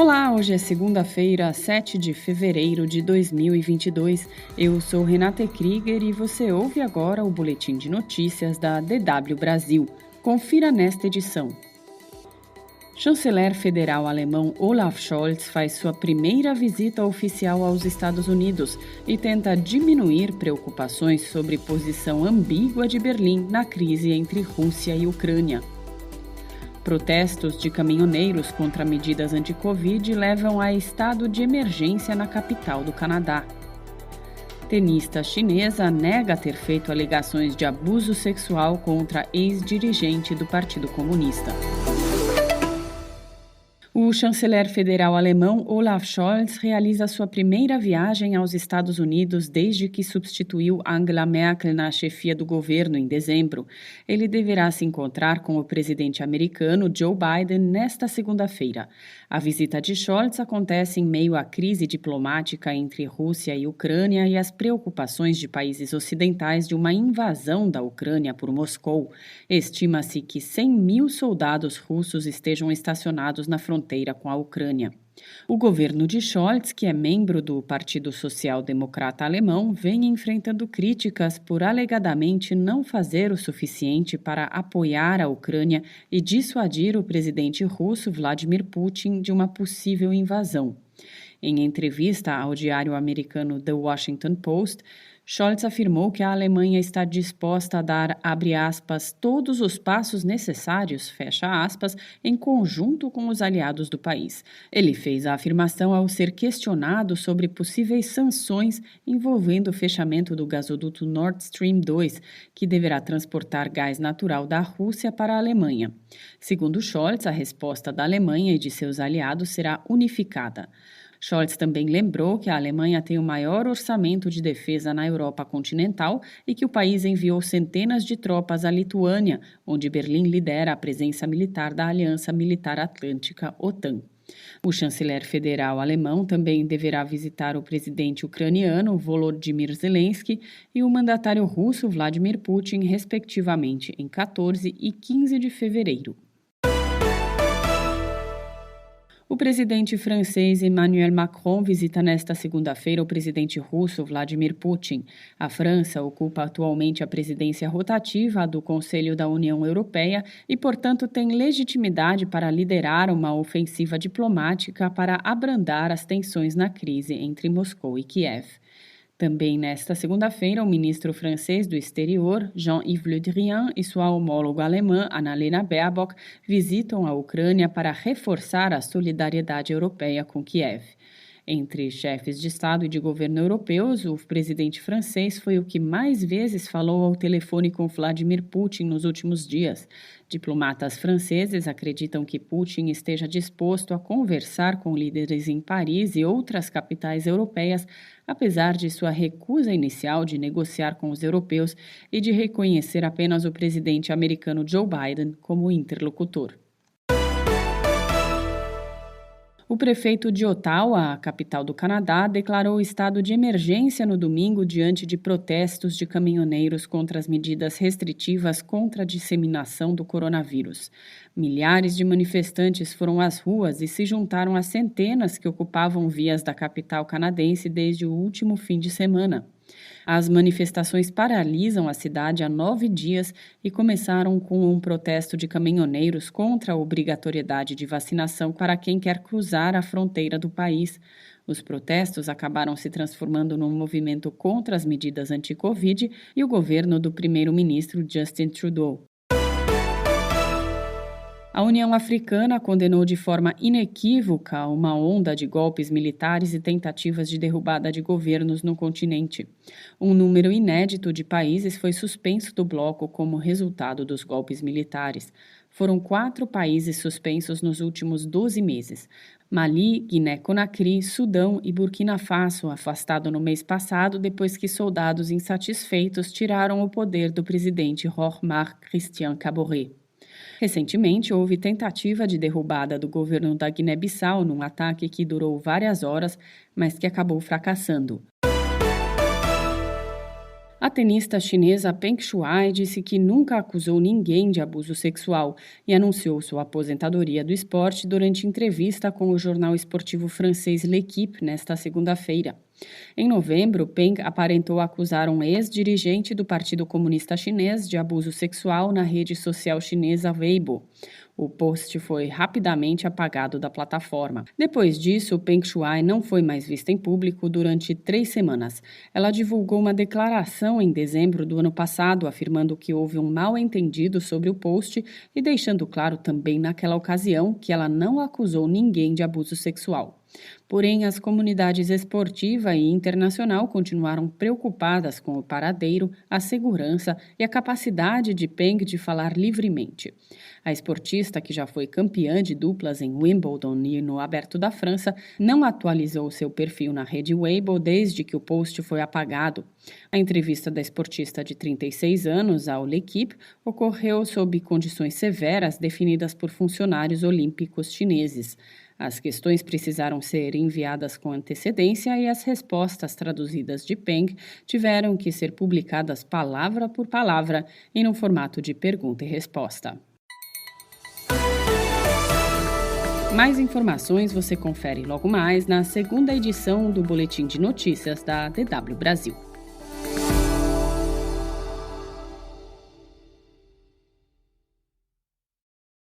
Olá, hoje é segunda-feira, 7 de fevereiro de 2022. Eu sou Renata Krieger e você ouve agora o boletim de notícias da DW Brasil. Confira nesta edição. Chanceler federal alemão Olaf Scholz faz sua primeira visita oficial aos Estados Unidos e tenta diminuir preocupações sobre posição ambígua de Berlim na crise entre Rússia e Ucrânia. Protestos de caminhoneiros contra medidas anti-Covid levam a estado de emergência na capital do Canadá. Tenista chinesa nega ter feito alegações de abuso sexual contra ex-dirigente do Partido Comunista. O chanceler federal alemão Olaf Scholz realiza sua primeira viagem aos Estados Unidos desde que substituiu Angela Merkel na chefia do governo em dezembro. Ele deverá se encontrar com o presidente americano Joe Biden nesta segunda-feira. A visita de Scholz acontece em meio à crise diplomática entre Rússia e Ucrânia e as preocupações de países ocidentais de uma invasão da Ucrânia por Moscou. Estima-se que 100 mil soldados russos estejam estacionados na fronteira com a Ucrânia. O governo de Scholz, que é membro do Partido Social Democrata Alemão, vem enfrentando críticas por alegadamente não fazer o suficiente para apoiar a Ucrânia e dissuadir o presidente russo Vladimir Putin de uma possível invasão. Em entrevista ao diário americano The Washington Post, Scholz afirmou que a Alemanha está disposta a dar, abre aspas, todos os passos necessários, fecha aspas, em conjunto com os aliados do país. Ele fez a afirmação ao ser questionado sobre possíveis sanções envolvendo o fechamento do gasoduto Nord Stream 2, que deverá transportar gás natural da Rússia para a Alemanha. Segundo Scholz, a resposta da Alemanha e de seus aliados será unificada. Scholz também lembrou que a Alemanha tem o maior orçamento de defesa na Europa continental e que o país enviou centenas de tropas à Lituânia, onde Berlim lidera a presença militar da Aliança Militar Atlântica, OTAN. O chanceler federal alemão também deverá visitar o presidente ucraniano Volodymyr Zelensky e o mandatário russo Vladimir Putin, respectivamente, em 14 e 15 de fevereiro. O presidente francês Emmanuel Macron visita nesta segunda-feira o presidente russo Vladimir Putin. A França ocupa atualmente a presidência rotativa do Conselho da União Europeia e, portanto, tem legitimidade para liderar uma ofensiva diplomática para abrandar as tensões na crise entre Moscou e Kiev. Também nesta segunda-feira, o ministro francês do Exterior, Jean-Yves Le Drian, e sua homóloga alemã, Annalena Baerbock, visitam a Ucrânia para reforçar a solidariedade europeia com Kiev. Entre chefes de Estado e de governo europeus, o presidente francês foi o que mais vezes falou ao telefone com Vladimir Putin nos últimos dias. Diplomatas franceses acreditam que Putin esteja disposto a conversar com líderes em Paris e outras capitais europeias, apesar de sua recusa inicial de negociar com os europeus e de reconhecer apenas o presidente americano Joe Biden como interlocutor. O prefeito de Ottawa, a capital do Canadá, declarou estado de emergência no domingo diante de protestos de caminhoneiros contra as medidas restritivas contra a disseminação do coronavírus. Milhares de manifestantes foram às ruas e se juntaram às centenas que ocupavam vias da capital canadense desde o último fim de semana. As manifestações paralisam a cidade há 9 dias e começaram com um protesto de caminhoneiros contra a obrigatoriedade de vacinação para quem quer cruzar a fronteira do país. Os protestos acabaram se transformando num movimento contra as medidas anti-Covid e o governo do primeiro-ministro Justin Trudeau. A União Africana condenou de forma inequívoca uma onda de golpes militares e tentativas de derrubada de governos no continente. Um número inédito de países foi suspenso do bloco como resultado dos golpes militares. Foram 4 países suspensos nos últimos 12 meses. Mali, Guiné-Conakry, Sudão e Burkina Faso, afastado no mês passado depois que soldados insatisfeitos tiraram o poder do presidente Roch-Marc Christian Kaboré. Recentemente, houve tentativa de derrubada do governo da Guiné-Bissau num ataque que durou várias horas, mas que acabou fracassando. A tenista chinesa Peng Shuai disse que nunca acusou ninguém de abuso sexual e anunciou sua aposentadoria do esporte durante entrevista com o jornal esportivo francês L'Équipe nesta segunda-feira. Em novembro, Peng aparentou acusar um ex-dirigente do Partido Comunista Chinês de abuso sexual na rede social chinesa Weibo. O post foi rapidamente apagado da plataforma. Depois disso, Peng Shuai não foi mais vista em público durante 3 semanas. Ela divulgou uma declaração em dezembro do ano passado, afirmando que houve um mal-entendido sobre o post e deixando claro também naquela ocasião que ela não acusou ninguém de abuso sexual. Porém, as comunidades esportiva e internacional continuaram preocupadas com o paradeiro, a segurança e a capacidade de Peng de falar livremente. A esportista, que já foi campeã de duplas em Wimbledon e no Aberto da França, não atualizou seu perfil na rede Weibo desde que o post foi apagado. A entrevista da esportista de 36 anos ao L'Équipe ocorreu sob condições severas definidas por funcionários olímpicos chineses. As questões precisaram ser enviadas com antecedência e as respostas traduzidas de Peng tiveram que ser publicadas palavra por palavra em um formato de pergunta e resposta. Mais informações você confere logo mais na segunda edição do Boletim de Notícias da DW Brasil.